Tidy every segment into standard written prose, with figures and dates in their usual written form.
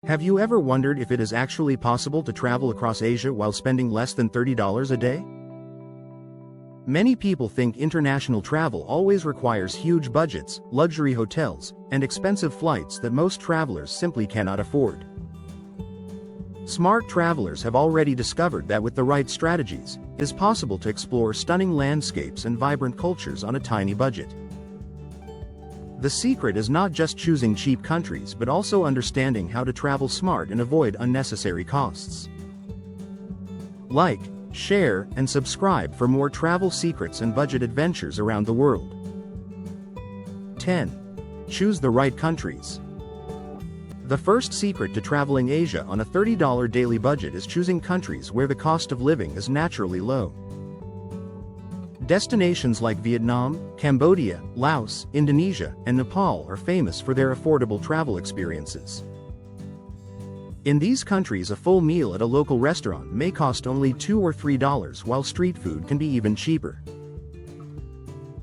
Have you ever wondered if it is actually possible to travel across Asia while spending less than $30 a day? Many people think international travel always requires huge budgets, luxury hotels, and expensive flights that most travelers simply cannot afford. Smart travelers have already discovered that with the right strategies, it is possible to explore stunning landscapes and vibrant cultures on a tiny budget. The secret is not just choosing cheap countries but also understanding how to travel smart and avoid unnecessary costs. Like, share, and subscribe for more travel secrets and budget adventures around the world. 10. Choose the right countries. The first secret to traveling Asia on a $30 daily budget is choosing countries where the cost of living is naturally low. Destinations like Vietnam, Cambodia, Laos, Indonesia, and Nepal are famous for their affordable travel experiences. In these countries, a full meal at a local restaurant may cost only $2 or $3, while street food can be even cheaper.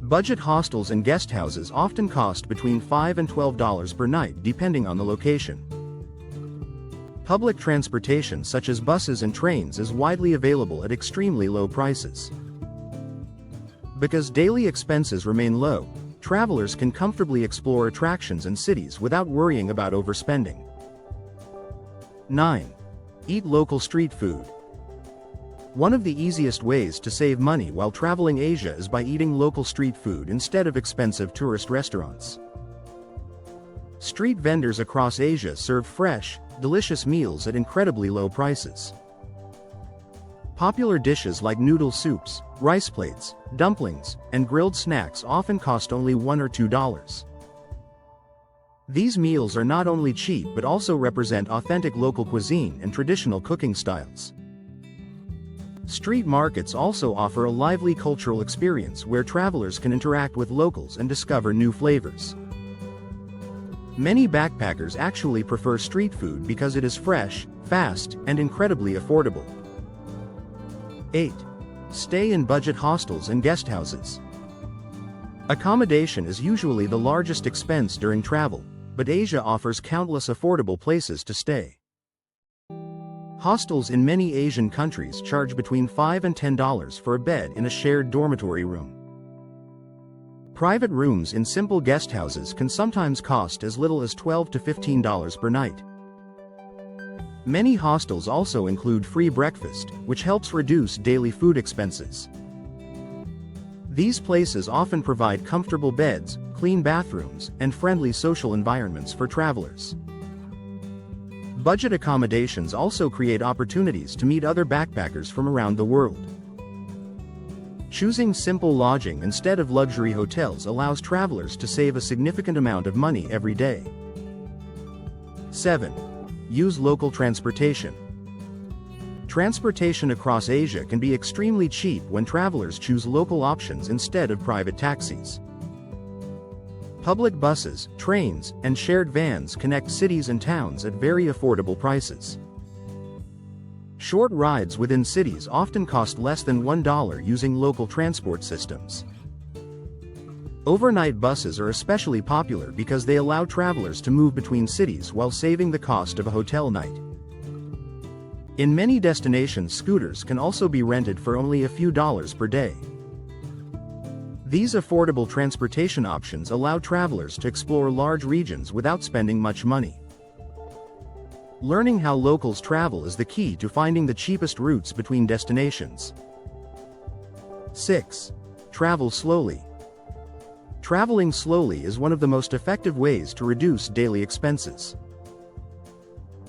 Budget hostels and guest houses often cost between $5 and $12 per night depending on the location. Public transportation such as buses and trains is widely available at extremely low prices. Because daily expenses remain low, travelers can comfortably explore attractions and cities without worrying about overspending. 9. Eat local street food. One of the easiest ways to save money while traveling Asia is by eating local street food instead of expensive tourist restaurants. Street vendors across Asia serve fresh, delicious meals at incredibly low prices. Popular dishes like noodle soups, rice plates, dumplings, and grilled snacks often cost only $1 or $2. These meals are not only cheap but also represent authentic local cuisine and traditional cooking styles. Street markets also offer a lively cultural experience where travelers can interact with locals and discover new flavors. Many backpackers actually prefer street food because it is fresh, fast, and incredibly affordable. 8. Stay in budget hostels and guest houses. Accommodation is usually the largest expense during travel, but Asia offers countless affordable places to stay. Hostels in many Asian countries charge between $5 and $10 for a bed in a shared dormitory room. Private rooms in simple guest houses can sometimes cost as little as $12 to $15 per night. Many hostels also include free breakfast, which helps reduce daily food expenses. These places often provide comfortable beds, clean bathrooms, and friendly social environments for travelers. Budget accommodations also create opportunities to meet other backpackers from around the world. Choosing simple lodging instead of luxury hotels allows travelers to save a significant amount of money every day. 7. Use local transportation. Transportation across Asia can be extremely cheap when travelers choose local options instead of private taxis. Public buses, trains, and shared vans connect cities and towns at very affordable prices. Short rides within cities often cost less than $1 using local transport systems. Overnight buses are especially popular because they allow travelers to move between cities while saving the cost of a hotel night. In many destinations, scooters can also be rented for only a few dollars per day. These affordable transportation options allow travelers to explore large regions without spending much money. Learning how locals travel is the key to finding the cheapest routes between destinations. 6. Travel slowly. Traveling slowly is one of the most effective ways to reduce daily expenses.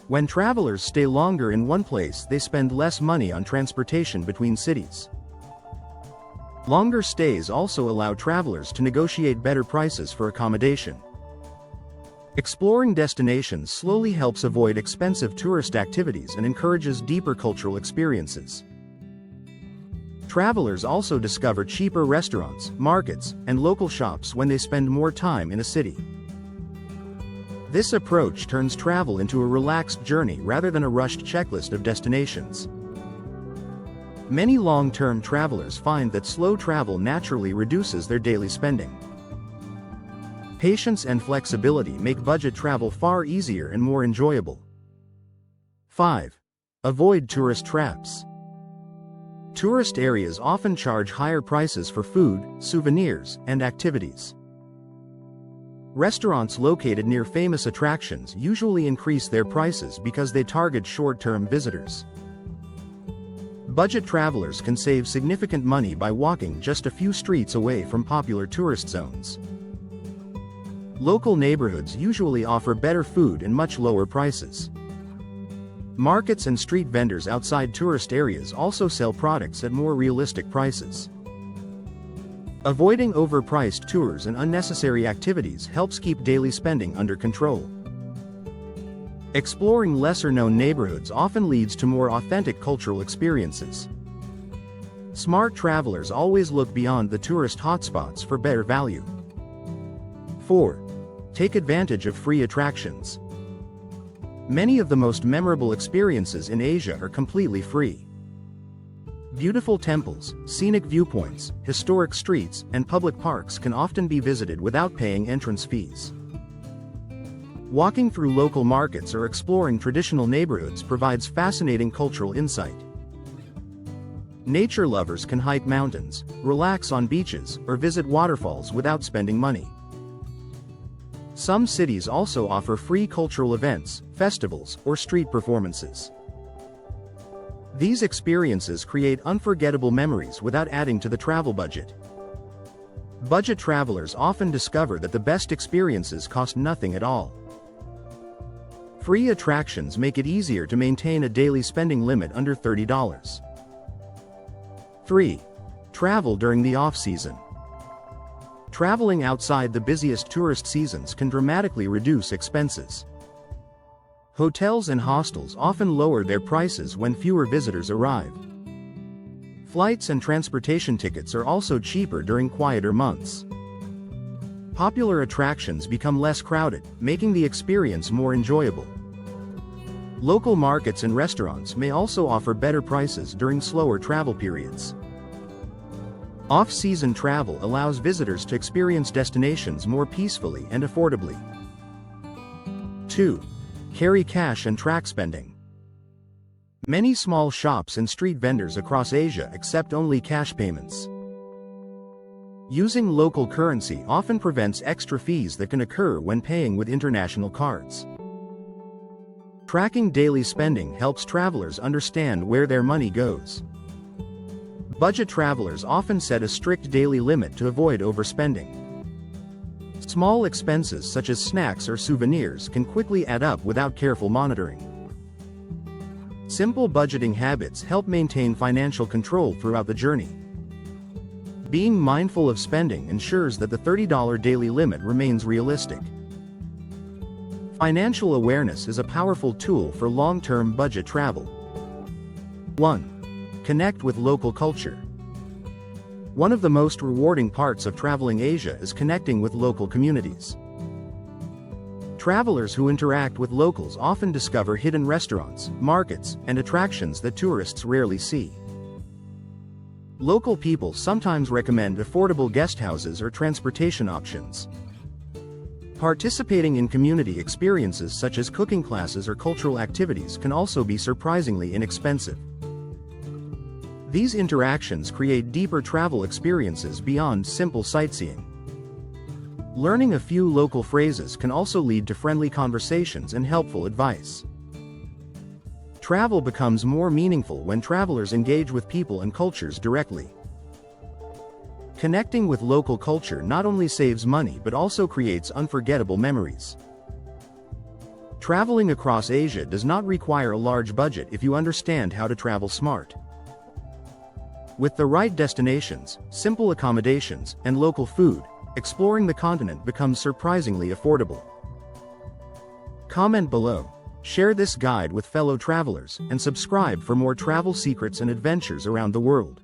When travelers stay longer in one place, they spend less money on transportation between cities. Longer stays also allow travelers to negotiate better prices for accommodation. Exploring destinations slowly helps avoid expensive tourist activities and encourages deeper cultural experiences. Travelers also discover cheaper restaurants, markets, and local shops when they spend more time in a city. This approach turns travel into a relaxed journey rather than a rushed checklist of destinations. Many long-term travelers find that slow travel naturally reduces their daily spending. Patience and flexibility make budget travel far easier and more enjoyable. 5. Avoid tourist traps. Tourist areas often charge higher prices for food, souvenirs, and activities. Restaurants located near famous attractions usually increase their prices because they target short-term visitors. Budget travelers can save significant money by walking just a few streets away from popular tourist zones. Local neighborhoods usually offer better food and much lower prices. Markets and street vendors outside tourist areas also sell products at more realistic prices. Avoiding overpriced tours and unnecessary activities helps keep daily spending under control. Exploring lesser-known neighborhoods often leads to more authentic cultural experiences. Smart travelers always look beyond the tourist hotspots for better value. 4. Take advantage of free attractions. Many of the most memorable experiences in Asia are completely free. Beautiful temples, scenic viewpoints, historic streets, and public parks can often be visited without paying entrance fees. Walking through local markets or exploring traditional neighborhoods provides fascinating cultural insight. Nature lovers can hike mountains, relax on beaches, or visit waterfalls without spending money. Some cities also offer free cultural events, festivals, or street performances. These experiences create unforgettable memories without adding to the travel budget. Budget travelers often discover that the best experiences cost nothing at all. Free attractions make it easier to maintain a daily spending limit under $30. 3. Travel during the off-season. Traveling outside the busiest tourist seasons can dramatically reduce expenses. Hotels and hostels often lower their prices when fewer visitors arrive. Flights and transportation tickets are also cheaper during quieter months. Popular attractions become less crowded, making the experience more enjoyable. Local markets and restaurants may also offer better prices during slower travel periods. Off-season travel allows visitors to experience destinations more peacefully and affordably. 2. Carry cash and track spending. Many small shops and street vendors across Asia accept only cash payments. Using local currency often prevents extra fees that can occur when paying with international cards. Tracking daily spending helps travelers understand where their money goes. Budget travelers often set a strict daily limit to avoid overspending. Small expenses such as snacks or souvenirs can quickly add up without careful monitoring. Simple budgeting habits help maintain financial control throughout the journey. Being mindful of spending ensures that the $30 daily limit remains realistic. Financial awareness is a powerful tool for long-term budget travel. 1. Connect with local culture. One of the most rewarding parts of traveling Asia is connecting with local communities. Travelers who interact with locals often discover hidden restaurants, markets, and attractions that tourists rarely see. Local people sometimes recommend affordable guest houses or transportation options. Participating in community experiences such as cooking classes or cultural activities can also be surprisingly inexpensive. These interactions create deeper travel experiences beyond simple sightseeing. Learning a few local phrases can also lead to friendly conversations and helpful advice. Travel becomes more meaningful when travelers engage with people and cultures directly. Connecting with local culture not only saves money but also creates unforgettable memories. Traveling across Asia does not require a large budget if you understand how to travel smart. With the right destinations, simple accommodations, and local food, exploring the continent becomes surprisingly affordable. Comment below, share this guide with fellow travelers, and subscribe for more travel secrets and adventures around the world.